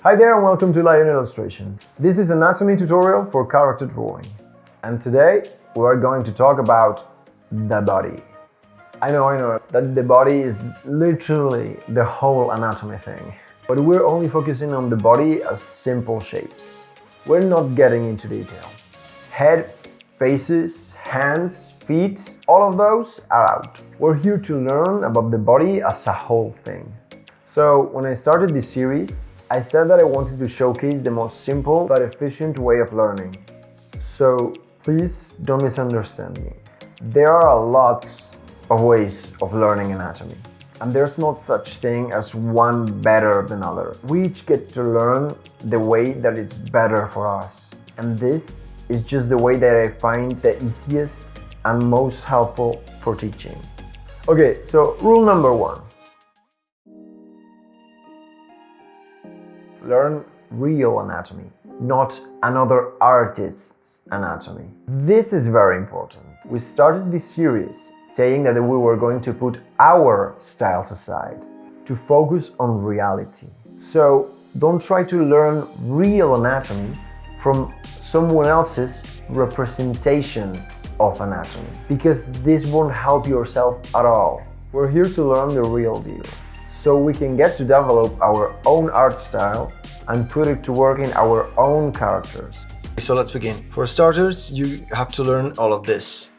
Hi there and welcome to Lion Illustration. This is an anatomy tutorial for character drawing. And today we are going to talk about the body. I know that the body is literally the whole anatomy thing. But we're only focusing on the body as simple shapes. We're not getting into detail. Head, faces, hands, feet, all of those are out. We're here to learn about the body as a whole thing. So when I started this series, I said that I wanted to showcase the most simple but efficient way of learning. So please don't misunderstand me. There are lots of ways of learning anatomy. And there's not such thing as one better than other. We each get to learn the way that it's better for us. And this is just the way that I find the easiest and most helpful for teaching. Okay, so rule number 1. Learn real anatomy, not another artist's anatomy. This is very important. We started this series saying that we were going to put our styles aside to focus on reality. So don't try to learn real anatomy from someone else's representation of anatomy, because this won't help yourself at all. We're here to learn the real deal, so we can get to develop our own art style and put it to work in our own characters. So let's begin. For starters, you have to learn all of this.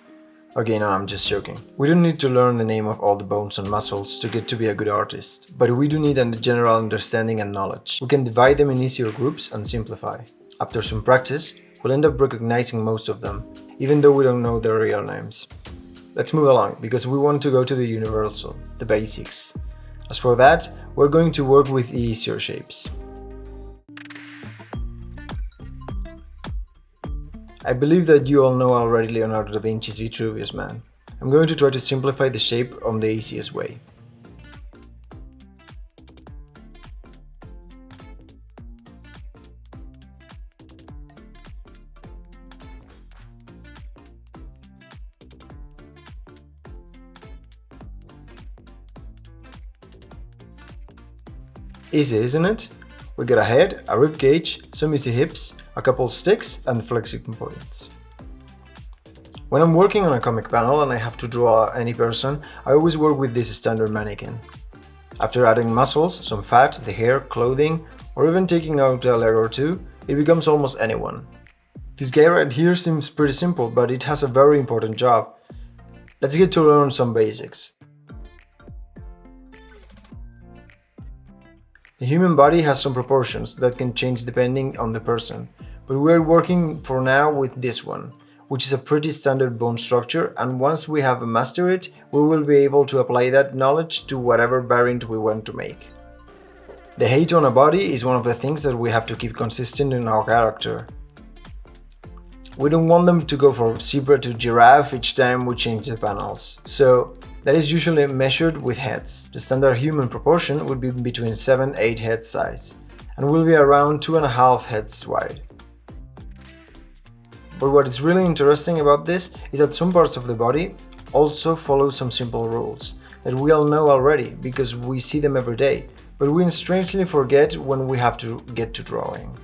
Okay, no, I'm just joking. We don't need to learn the name of all the bones and muscles to get to be a good artist, but we do need a general understanding and knowledge. We can divide them in easier groups and simplify. After some practice, we'll end up recognizing most of them, even though we don't know their real names. Let's move along, because we want to go to the universal, the basics. As for that, we're going to work with the easier shapes. I believe that you all know already Leonardo da Vinci's Vitruvian Man. I'm going to try to simplify the shape on the easiest way. Easy, isn't it? We got a head, a rib cage, some easy hips, a couple sticks and flexing points. When I'm working on a comic panel and I have to draw any person, I always work with this standard mannequin. After adding muscles, some fat, the hair, clothing, or even taking out a leg or two, it becomes almost anyone. This guy right here seems pretty simple, but it has a very important job. Let's get to learn some basics. The human body has some proportions that can change depending on the person, but we're working for now with this one, which is a pretty standard bone structure, and once we have mastered it, we will be able to apply that knowledge to whatever variant we want to make. The height on a body is one of the things that we have to keep consistent in our character. We don't want them to go from zebra to giraffe each time we change the panels, so that is usually measured with heads. The standard human proportion would be between 7-8 head size, and will be around 2.5 heads wide. But what is really interesting about this is that some parts of the body also follow some simple rules that we all know already because we see them every day, but we strangely forget when we have to get to drawing.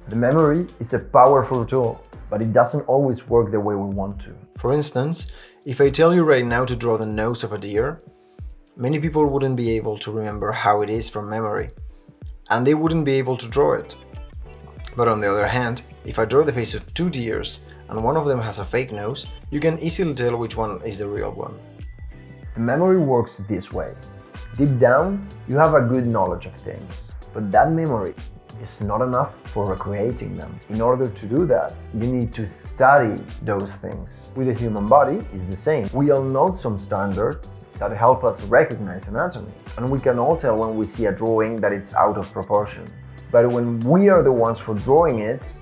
The memory is a powerful tool, but it doesn't always work the way we want to. For instance, if I tell you right now to draw the nose of a deer, many people wouldn't be able to remember how it is from memory, and they wouldn't be able to draw it. But on the other hand, if I draw the face of 2 deers and one of them has a fake nose, you can easily tell which one is the real one. The memory works this way. Deep down, you have a good knowledge of things, but that memory is not enough for recreating them. In order to do that, you need to study those things. With the human body, it's the same. We all know some standards that help us recognize anatomy, and we can all tell when we see a drawing that it's out of proportion. But when we are the ones for drawing it,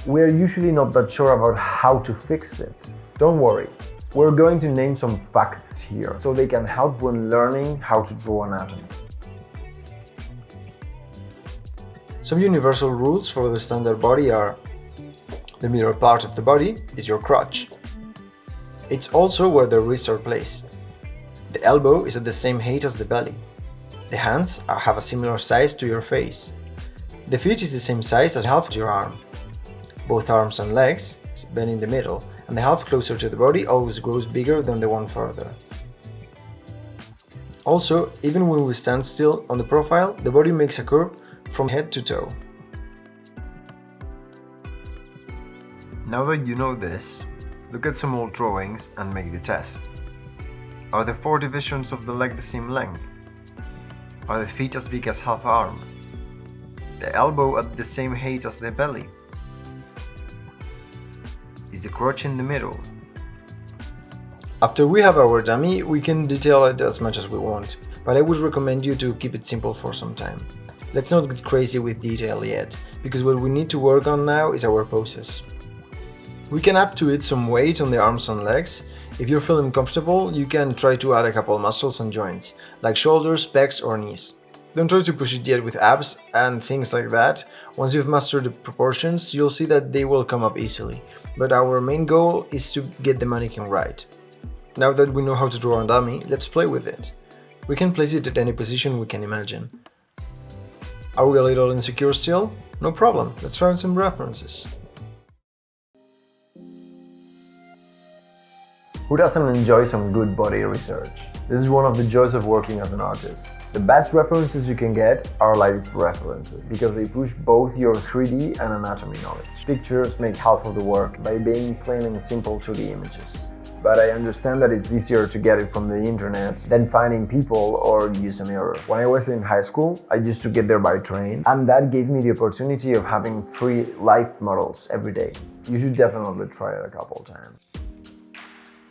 we are usually not that sure about how to fix it. Don't worry, we're going to name some facts here, so they can help when learning how to draw anatomy. Some universal rules for the standard body are: the middle part of the body is your crotch. It's also where the wrists are placed. The elbow is at the same height as the belly. The hands have a similar size to your face. The feet is the same size as half of your arm. Both arms and legs bend in the middle, and the half closer to the body always grows bigger than the one further. Also, even when we stand still on the profile, the body makes a curve from head to toe. Now that you know this, look at some old drawings and make the test. Are the 4 divisions of the leg the same length? Are the feet as big as half arm? The elbow at the same height as the belly? Is the crotch in the middle? After we have our dummy, we can detail it as much as we want, but I would recommend you to keep it simple for some time. Let's not get crazy with detail yet, because what we need to work on now is our poses. We can add to it some weight on the arms and legs. If you're feeling comfortable, you can try to add a couple muscles and joints, like shoulders, pecs or knees. Don't try to push it yet with abs and things like that. Once you've mastered the proportions, you'll see that they will come up easily. But our main goal is to get the mannequin right. Now that we know how to draw a dummy, let's play with it. We can place it at any position we can imagine. Are we a little insecure still? No problem, let's find some references. Who doesn't enjoy some good body research? This is one of the joys of working as an artist. The best references you can get are live references, because they push both your 3D and anatomy knowledge. Pictures make half of the work by being plain and simple 2D images. But I understand that it's easier to get it from the internet than finding people or use a mirror. When I was in high school, I used to get there by train, and that gave me the opportunity of having free live models every day. You should definitely try it a couple times.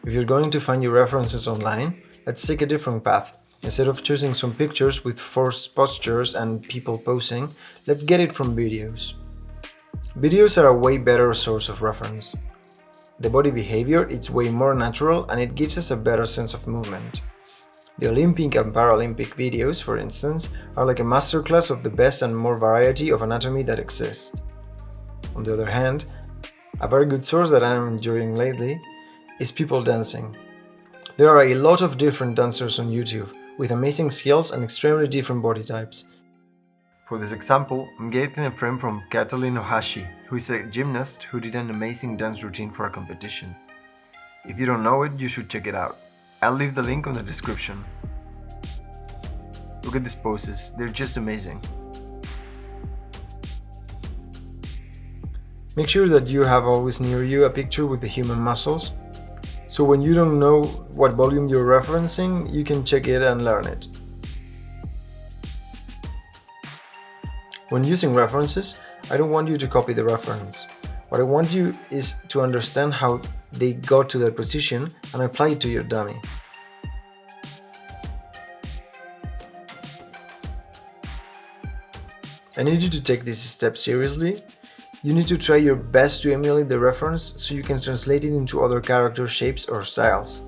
If you're going to find your references online, let's take a different path. Instead of choosing some pictures with forced postures and people posing, let's get it from videos. Videos are a way better source of reference. The body behavior is way more natural and it gives us a better sense of movement. The Olympic and Paralympic videos, for instance, are like a masterclass of the best and more variety of anatomy that exists. On the other hand, a very good source that I'm enjoying lately is people dancing. There are a lot of different dancers on YouTube, with amazing skills and extremely different body types. For this example, I'm getting a frame from Katelyn Ohashi, who is a gymnast who did an amazing dance routine for a competition. If you don't know it, you should check it out. I'll leave the link on the description. Look at these poses, they're just amazing. Make sure that you have always near you a picture with the human muscles, so when you don't know what volume you're referencing, you can check it and learn it. When using references, I don't want you to copy the reference. What I want you is to understand how they got to that position and apply it to your dummy. I need you to take this step seriously. You need to try your best to emulate the reference so you can translate it into other character shapes or styles.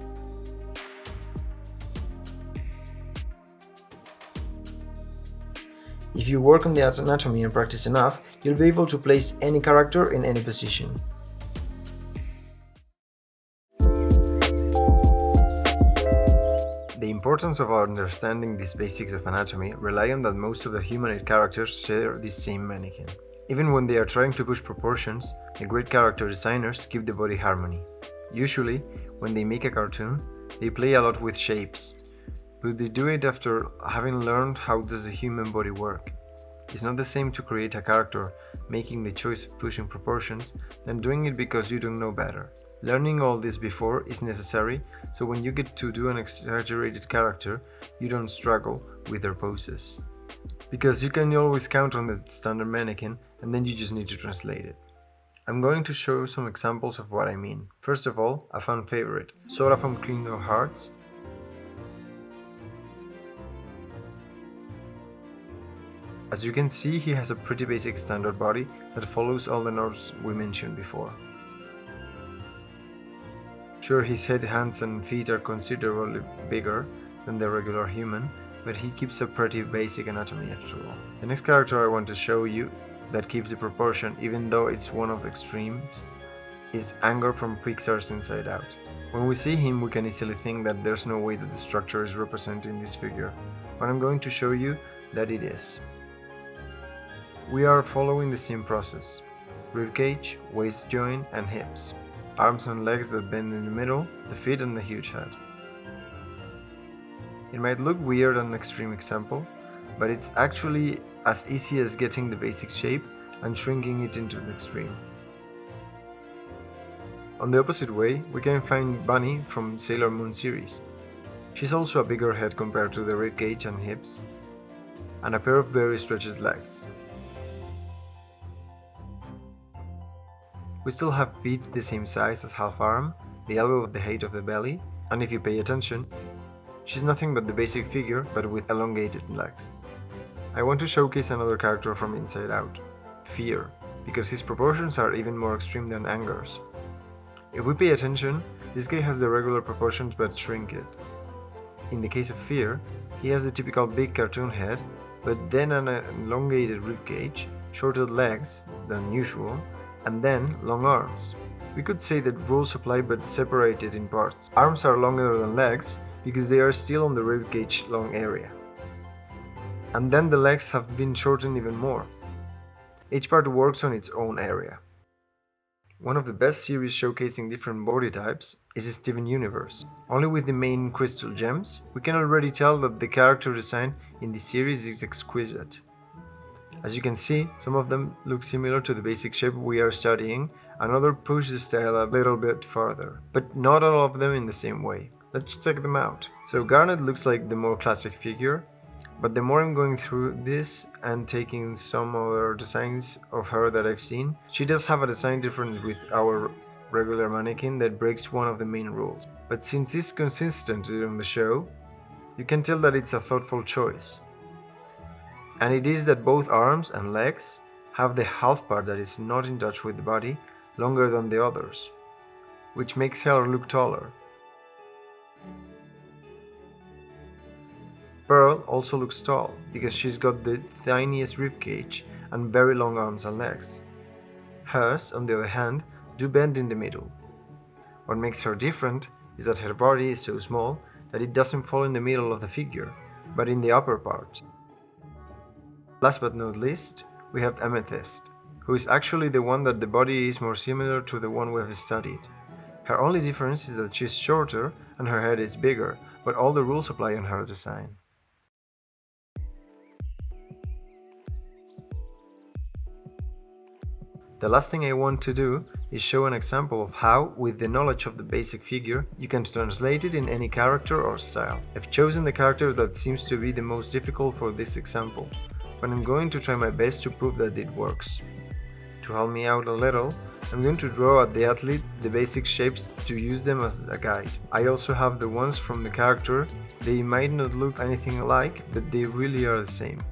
If you work on the anatomy and practice enough, you'll be able to place any character in any position. The importance of understanding these basics of anatomy rely on that most of the humanoid characters share the same mannequin. Even when they are trying to push proportions, the great character designers keep the body harmony. Usually, when they make a cartoon, they play a lot with shapes, but they do it after having learned how does the human body work. It's not the same to create a character, making the choice of pushing proportions, than doing it because you don't know better. Learning all this before is necessary, so when you get to do an exaggerated character, you don't struggle with their poses. Because you can always count on the standard mannequin, and then you just need to translate it. I'm going to show some examples of what I mean. First of all, a fan favorite, Sora from Kingdom Hearts. As you can see, he has a pretty basic standard body that follows all the norms we mentioned before. Sure, his head, hands and feet are considerably bigger than the regular human, but he keeps a pretty basic anatomy after all. The next character I want to show you that keeps the proportion even though it's one of the extremes is Anger from Pixar's Inside Out. When we see him, we can easily think that there's no way that the structure is representing this figure, but I'm going to show you that it is. we are following the same process: ribcage, waist joint, and hips, arms and legs that bend in the middle, the feet, and the huge head. It might look weird and an extreme example, but it's actually as easy as getting the basic shape and shrinking it into the extreme. On the opposite way, we can find Bunny from Sailor Moon series. She's also a bigger head compared to the ribcage and hips, and a pair of very stretched legs. We still have feet the same size as half arm, the elbow at the height of the belly, and if you pay attention, she's nothing but the basic figure, but with elongated legs. I want to showcase another character from Inside Out, Fear, because his proportions are even more extreme than Anger's. If we pay attention, this guy has the regular proportions but shrink it. In the case of Fear, he has the typical big cartoon head, but then an elongated ribcage, shorter legs than usual, and then long arms. We could say that rules apply but separated in parts. Arms are longer than legs because they are still on the ribcage long area. And then the legs have been shortened even more. Each part works on its own area. One of the best series showcasing different body types is Steven Universe. Only with the main crystal gems, we can already tell that the character design in this series is exquisite. As you can see, some of them look similar to the basic shape we are studying, and others push the style a little bit further, but not all of them in the same way. Let's check them out. So Garnet looks like the more classic figure, but the more I'm going through this and taking some other designs of her that I've seen, she does have a design difference with our regular mannequin that breaks one of the main rules. But since it's consistent during the show, you can tell that it's a thoughtful choice. And it is that both arms and legs have the half part that is not in touch with the body longer than the others, which makes her look taller. Pearl also looks tall because she's got the tiniest ribcage and very long arms and legs. Hers, on the other hand, do bend in the middle. What makes her different is that her body is so small that it doesn't fall in the middle of the figure, but in the upper part. Last but not least, we have Amethyst, who is actually the one that the body is more similar to the one we have studied. Her only difference is that she's shorter and her head is bigger, but all the rules apply on her design. The last thing I want to do is show an example of how, with the knowledge of the basic figure, you can translate it in any character or style. I've chosen the character that seems to be the most difficult for this example, but I'm going to try my best to prove that it works. To help me out a little, I'm going to draw at the athlete the basic shapes to use them as a guide. I also have the ones from the character. They might not look anything alike, but they really are the same.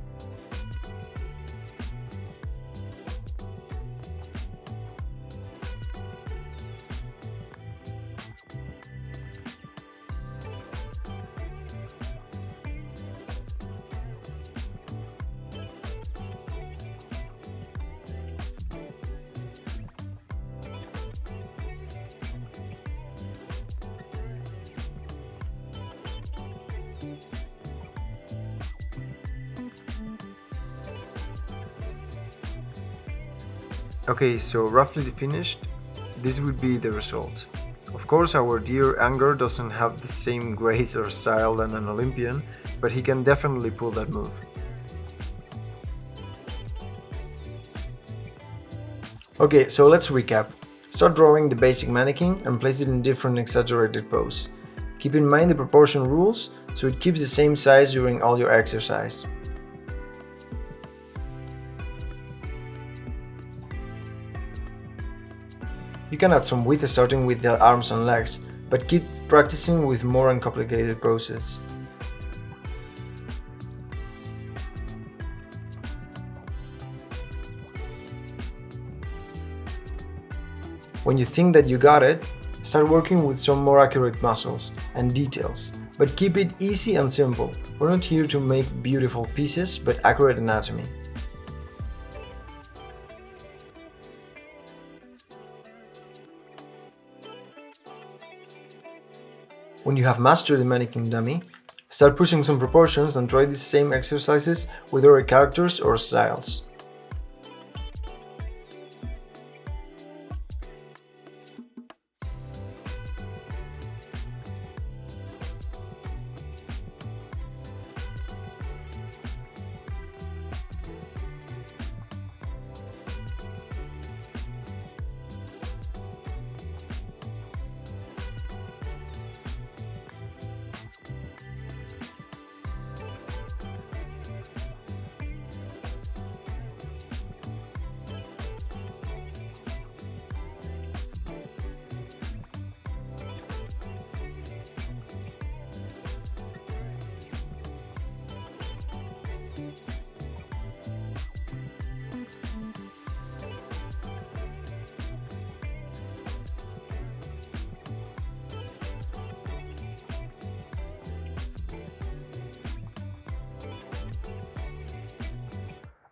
Okay, so roughly finished, this would be the result. Of course, our dear Anger doesn't have the same grace or style than an Olympian, but he can definitely pull that move. Okay, so let's recap. Start drawing the basic mannequin and place it in different exaggerated poses. Keep in mind the proportion rules, so it keeps the same size during all your exercise. You can add some width starting with the arms and legs, but keep practicing with more uncomplicated poses. When you think that you got it, start working with some more accurate muscles and details, but keep it easy and simple. We're not here to make beautiful pieces, but accurate anatomy. When you have mastered the mannequin dummy, start pushing some proportions and try these same exercises with other characters or styles.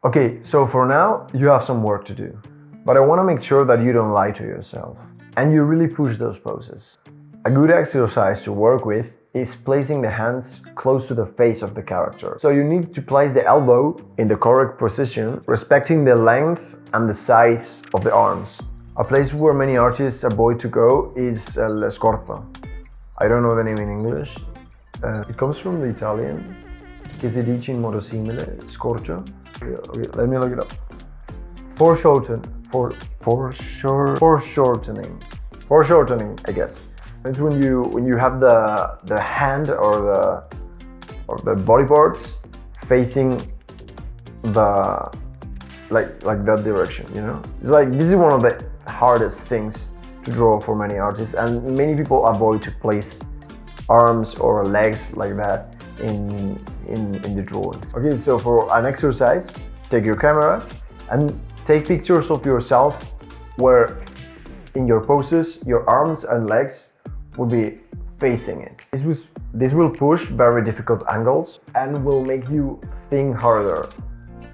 Okay, so for now, you have some work to do. But I want to make sure that you don't lie to yourself and you really push those poses. A good exercise to work with is placing the hands close to the face of the character. So you need to place the elbow in the correct position, respecting the length and the size of the arms. A place where many artists avoid to go is l'escorzo. I don't know the name in English. It comes from the Italian, che si dice in modo simile, scorcio. Let me look it up. Foreshortening, I guess. It's when you have the hand or the body parts facing the like that direction, you know? It's like this is one of the hardest things to draw for many artists, and many people avoid to place arms or legs like that in the drawings. Okay, so for an exercise, take your camera and take pictures of yourself where in your poses your arms and legs will be facing it. This will push very difficult angles and will make you think harder.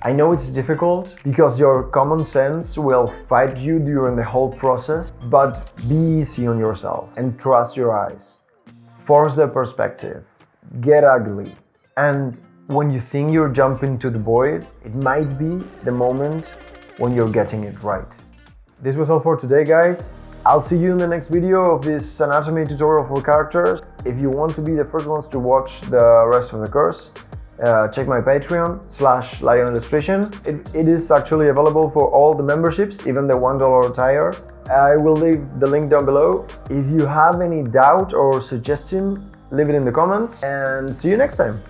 I know it's difficult because your common sense will fight you during the whole process, but be easy on yourself and trust your eyes. Force the perspective, get ugly, and when you think you're jumping to the void, it might be the moment when you're getting it right. This was all for today, guys. I'll see you in the next video of this anatomy tutorial for characters. If you want to be the first ones to watch the rest of the course, check my Patreon /Lion Illustration. It is actually available for all the memberships, even the $1 tier. I will leave the link down below. If you have any doubt or suggestion, leave it in the comments, and see you next time.